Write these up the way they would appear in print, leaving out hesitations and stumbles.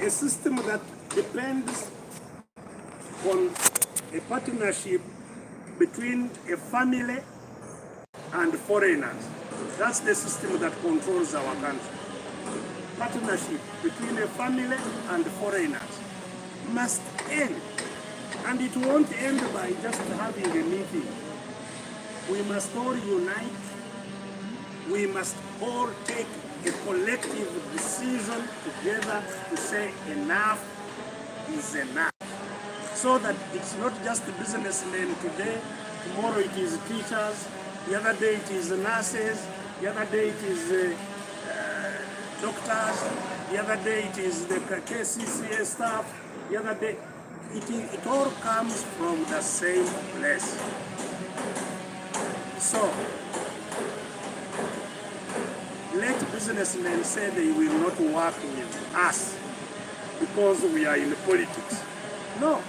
a system that depends on a partnership between a family and foreigners. That's the system that controls our country. Partnership between a family and foreigners must end. And it won't end by just having a meeting. We must all unite. We must all take a collective decision together to say enough is enough. So that it's not just businessmen today, tomorrow it is teachers, the other day it is nurses, the other day it is doctors, the other day it is the KCCA staff, the other day, it all comes from the same place. So, let businessmen say they will not work with us because we are in politics. No,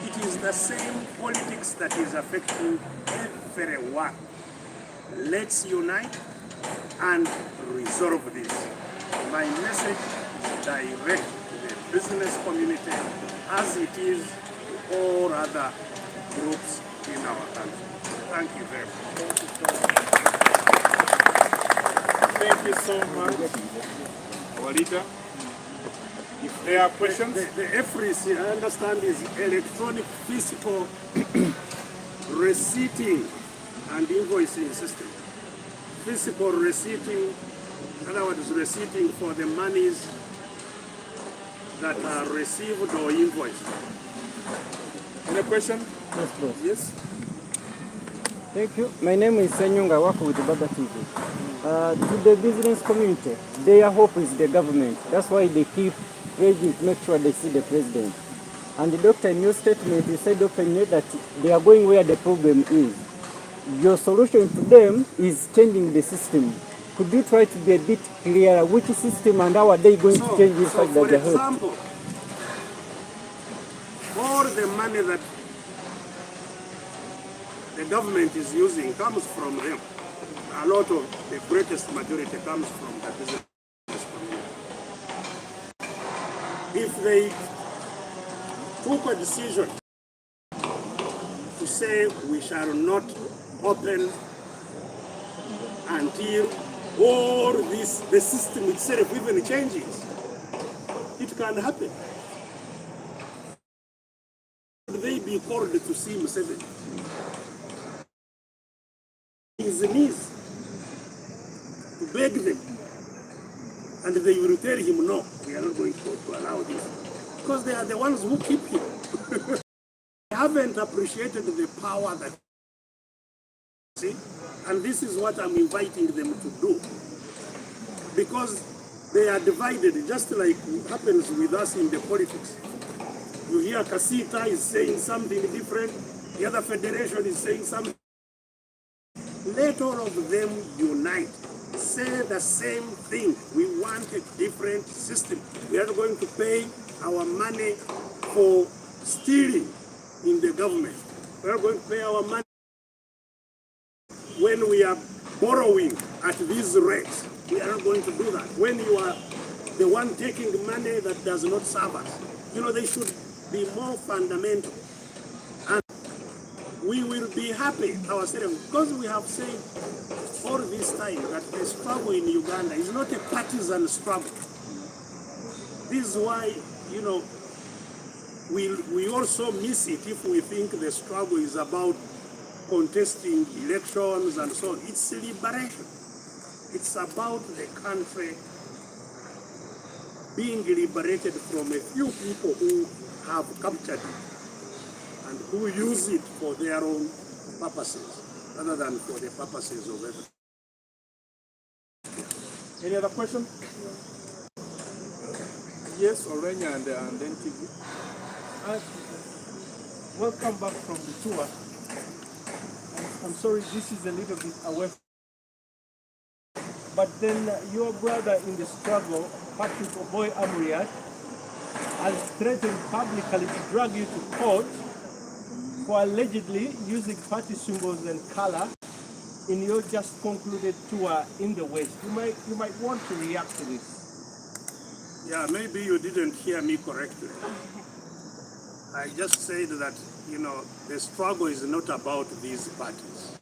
it is the same politics that is affecting everyone. Let's unite and resolve this. My message is direct to the business community as it is to all other groups in our country. Thank you very much. Thank you so much, our leader. If there are questions? The FRC, I understand, is electronic physical receipting and invoicing system. Physical receipting, in other words, receipting for the monies that are received or invoiced. Any question? Yes, boss. Yes? Thank you. My name is Senyunga. I work with Baba TV. To the business community, their hope is the government. That's why they keep praying to make sure they see the president. And the doctor, in your statement, you said openly that they are going where the problem is. Your solution to them is changing the system. Could you try to be a bit clearer? Which system and how are they going to change this? So for example, all the money that the government is using comes from them. A lot of the greatest majority comes from the business community. If they took a decision to say we shall not open until all this, the system itself even changes, it can happen. Should they be called to see Museveni? His knees to beg them, and they will tell him, no, we are not going to allow this, because they are the ones who keep him. They haven't appreciated the power that, see, and this is what I'm inviting them to do, because they are divided, just like happens with us in the politics. You hear Kasita is saying something different, the other federation is saying something. Let all of them unite, say the same thing. We want a different system. We are not going to pay our money for stealing in the government. We are going to pay our money when we are borrowing at these rates. We are not going to do that. When you are the one taking money that does not serve us, you know, they should be more fundamental. And we will be happy ourselves, because we have said all this time that the struggle in Uganda is not a partisan struggle. This is why, you know, we also miss it if we think the struggle is about contesting elections and so on. It's liberation. It's about the country being liberated from a few people who have captured it and who use it for their own purposes, rather than for the purposes of everyone. Any other question? Yes, Orenya and then TV. Welcome back from the tour. I'm sorry, this is a little bit away. But then your brother in the struggle, Patrick Oboy Amuriat, has threatened publicly to drag you to court for allegedly using party symbols and color in your just concluded tour in the West. You might want to react to this. Yeah, maybe you didn't hear me correctly. I just said that, you know, the struggle is not about these parties.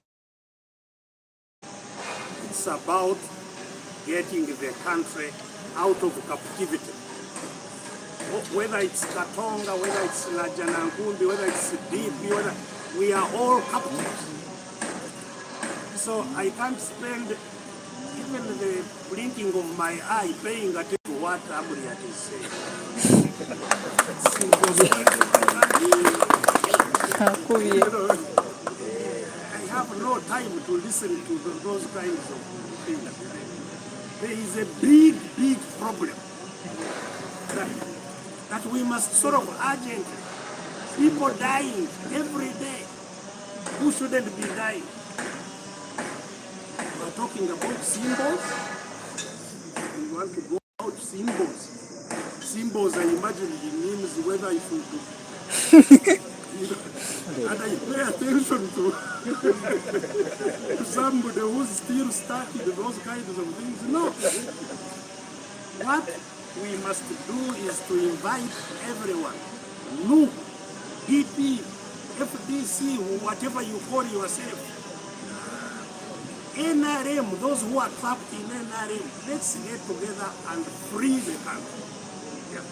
It's about getting the country out of captivity. Whether it's Katonga, whether it's Najanangundi, whether it's DP, whether we are all captives. So I can't spend even the blinking of my eye paying attention to what Amriat is saying. You know, I have no time to listen to those kinds of things. There is a big, big problem that we must sort of urgently. People dying every day who shouldn't be dying. We're talking about symbols. We want to go out symbols. Symbols, I imagine it means whether if we do. And I pay attention to somebody who's still stuck in those kinds of things. No. What we must do is to invite everyone. NUK, DP, FDC, whatever you call yourself. NRM, those who are trapped in NRM, let's get together and free the country. Yeah.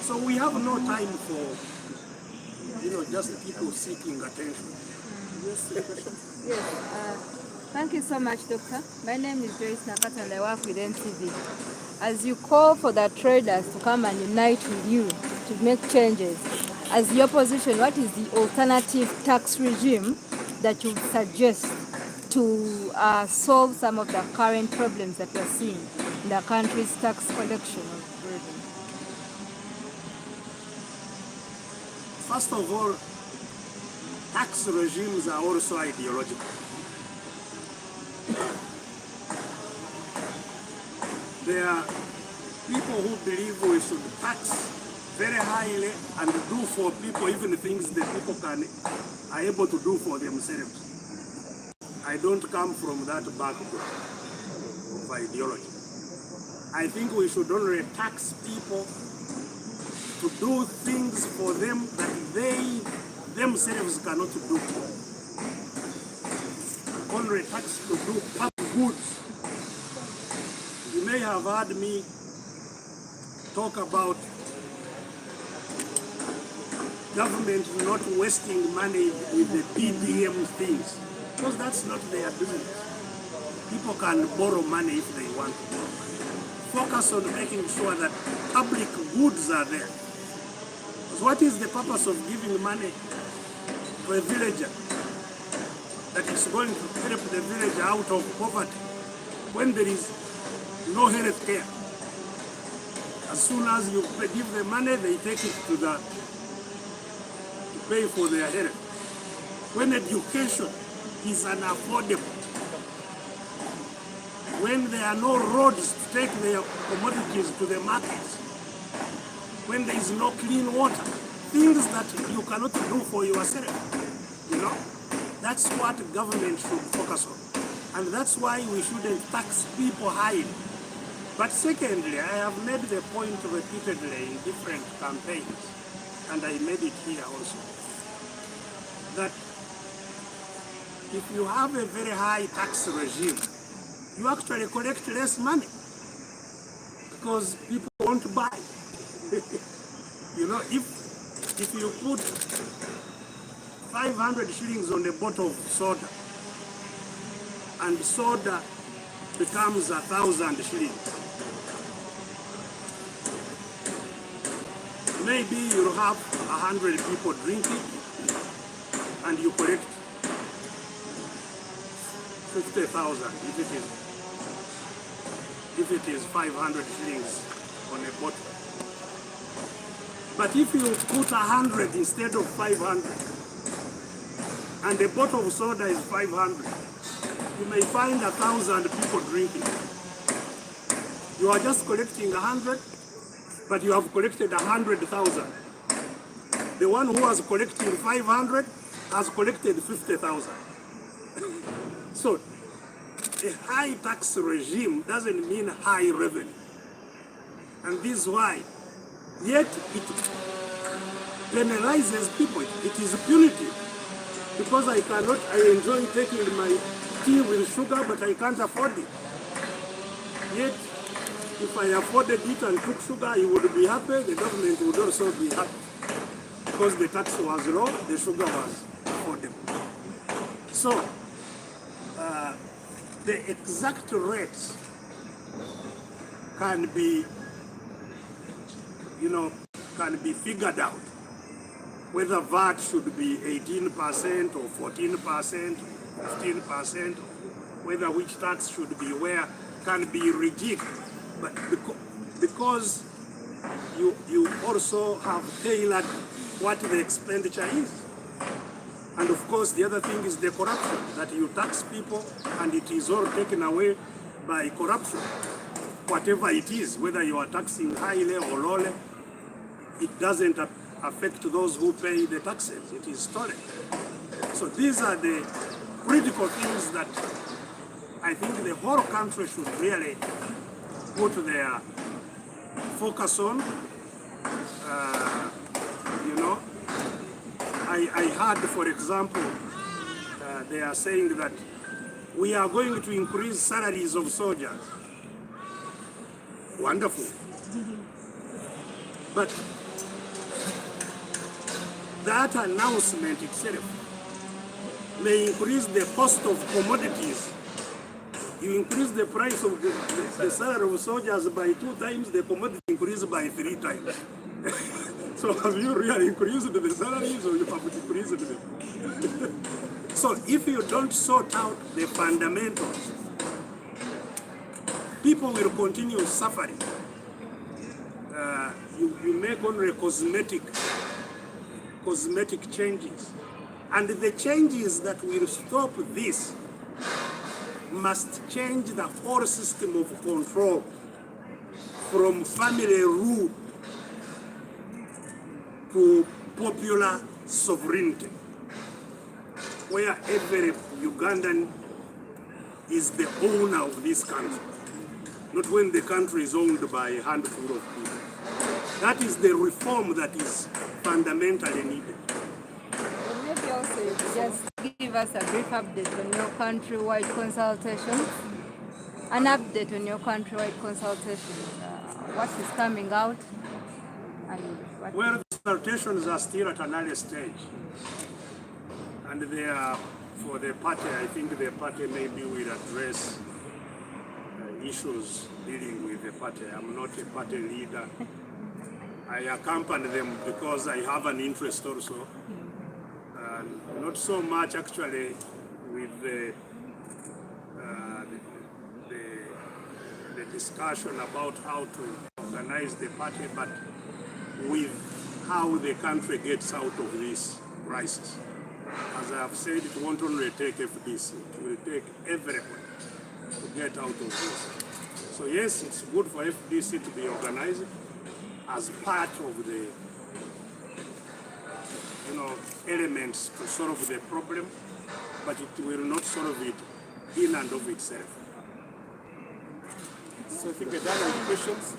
So we have no time for, you know, just people seeking attention. Yes, thank you so much, Doctor. My name is Joyce Nakata and I work with NTV. As you call for the traders to come and unite with you to make changes, as your position, what is the alternative tax regime that you would suggest to solve some of the current problems that we're seeing in the country's tax collection of revenue? First of all, tax regimes are also ideological. There are people who believe we should tax very highly and do for people even things that people are able to do for themselves. I don't come from that background of ideology. I think we should only tax people to do things for them that they themselves cannot do. Only tax to do public goods. You may have heard me talk about government not wasting money with the PDM things, because that's not their business. People can borrow money if they want to borrow money. Focus on making sure that public goods are there. Because what is the purpose of giving money to a villager that is going to help the villager out of poverty when there is no health care? As soon as you give the money, they take it to pay for their health. When education is unaffordable, when there are no roads to take their commodities to the markets, when there is no clean water, things that you cannot do for yourself, you know, that's what government should focus on. And that's why we shouldn't tax people highly. But secondly, I have made the point repeatedly in different campaigns, and I made it here also, that if you have a very high tax regime, you actually collect less money because people won't buy. You know, if you put 500 shillings on a bottle of soda and soda becomes 1,000 shillings, maybe you'll have 100 people drinking and you collect 50,000 if it is 500 shillings on a bottle. But if you put 100 instead of 500 and the bottle of soda is 500, you may find 1,000 people drinking. You are just collecting 100, but you have collected 100,000. The one who has collected 500 has collected 50,000. So, a high tax regime doesn't mean high revenue. And this is why. Yet it penalizes people. It is punitive. Because I enjoy taking my tea with sugar, but I can't afford it. Yet, if I afforded it and took sugar, I would be happy, the government would also be happy. Because the tax was low, the sugar was affordable. So, the exact rates can be, can be figured out. Whether VAT should be 18% or 14%, 15%, whether which tax should be where, can be rigged. But because you also have tailored what the expenditure is. And of course, the other thing is the corruption, that you tax people and it is all taken away by corruption. Whatever it is, whether you are taxing highly or lowly, it doesn't affect those who pay the taxes. It is stolen. So these are the critical things that I think the whole country should really put their focus on. I heard, for example, they are saying that we are going to increase salaries of soldiers. Wonderful. But that announcement itself may increase the cost of commodities. You increase the price of the salary of soldiers by 2 times, the commodity increase by 3 times. So have you really increased the salaries or you have decreased them? So if you don't sort out the fundamentals, people will continue suffering. You make only cosmetic changes. And the changes that will stop this must change the whole system of control from family rule to popular sovereignty, where every Ugandan is the owner of this country, not when the country is owned by a handful of people. That is the reform that is fundamentally needed. Well, maybe also you could just give us a brief update on your countrywide consultations. An update on your countrywide consultations. What is coming out? And what Well, the consultations are still at an early stage. And they are, for the party, I think the party maybe will address issues dealing with the party. I'm not a party leader. I accompany them because I have an interest also. Not so much actually with the discussion about how to organize the party, but with how the country gets out of this crisis. As I have said, it won't only take FDC, it will take everyone to get out of this. So yes, it's good for FDC to be organized as part of the elements to solve the problem, but it will not solve it in and of itself. So I think we're done with questions.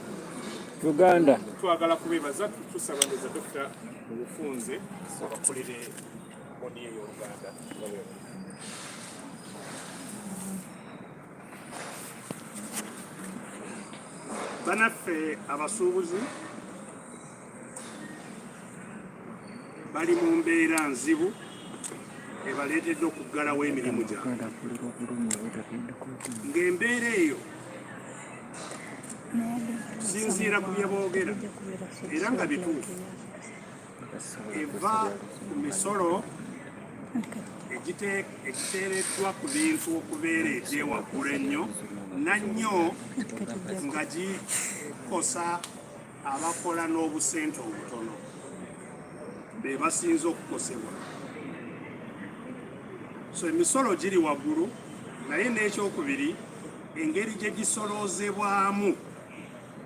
Uganda. Twagala kubebaza tusabaniza Dr. Obufunze abakulire boni eyo Uganda. Banaffe abasuubuzi bali mu mbeera nzibu ebaleetedde okuggalawo emirimu gyabwe. Ng'embeera eyo kusinziira ku bye boogera era nga bituufu eva ku misolo egiteereddwa ku bintu okubeera egyewaggulu ennyo nannyo nga gikosa abakola n'obusente obutono be basinze okukosebwa. So emisolo giri waggulu naye n'ekyokubiri engeri gye gisoloozebwamu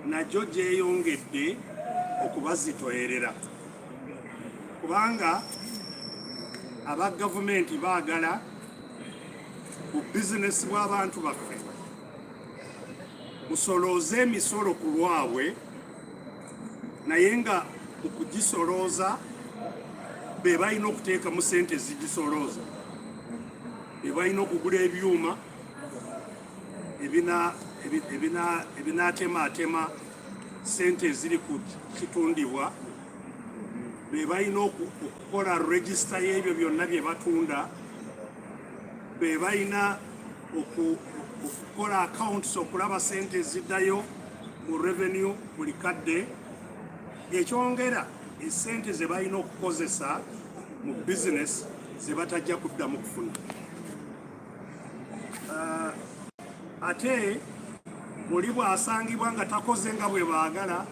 nagyo gyeyongedde okubazitoyerera kubanga aba gavumenti baagala bu bizinesi bw'abantu baffe musolooze emisolo ku lwabwe naye nga okugisolooza be balina okuteekamu ssente ezigisolooza, be balina okugula ebyuma ebinaatemaatema ssente eziri ku kitundibwa, be balina okukola regisita y'ebyo byonna bye batunda, be balina okukola accounts okulaba ssente eziddayo mu revenue buli kadde. Ekyongera essente ze balina okukozesa mu bizinesi ze batajja kuddamu kufuna. Ate buli bw'asangibwa nga takoze nga bwe baagala,